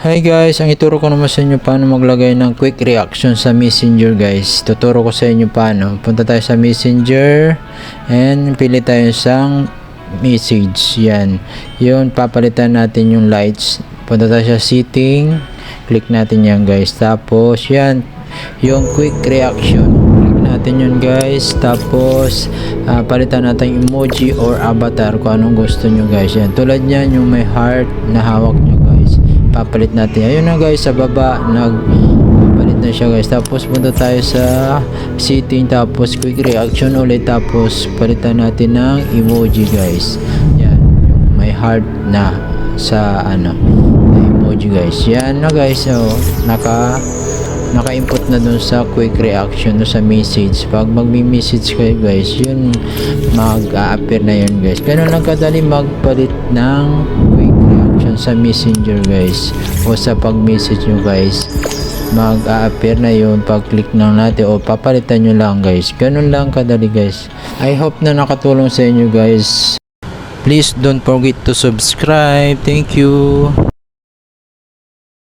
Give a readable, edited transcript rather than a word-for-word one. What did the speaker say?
Hi guys, ang ituro ko naman sa inyo paano maglagay ng quick reaction sa Messenger guys. Tuturo ko sa inyo paano. Punta tayo sa Messenger and pili tayo isang message. Yan. Yun, papalitan natin yung lights. Punta tayo sa setting. Click natin yan guys. Tapos yan, yung quick reaction. Click natin yun guys. Tapos palitan natin emoji or avatar kung anong gusto nyo guys. Yan. Tulad yan, yung may heart na hawak nyo guys. Papalit natin. Ayun na guys, sa baba nagpalit na siya guys. Tapos punta tayo sa setting, tapos quick reaction ulit, tapos palitan natin ng emoji guys. Yan, yung may heart na sa na emoji guys. Yan na guys. So naka-input na dun sa quick reaction no, sa message. Pag magmi-message kayo guys, yun mag-a-appear na yun guys. Ganun lang kadali magpalit ng quick reaction sa Messenger guys, o sa pag-message nyo guys. Mag-a-appear na yun pag click lang natin, o papalitan nyo lang guys. Ganun lang kadali guys. I hope na nakatulong sa inyo guys. Please don't forget to subscribe. Thank you.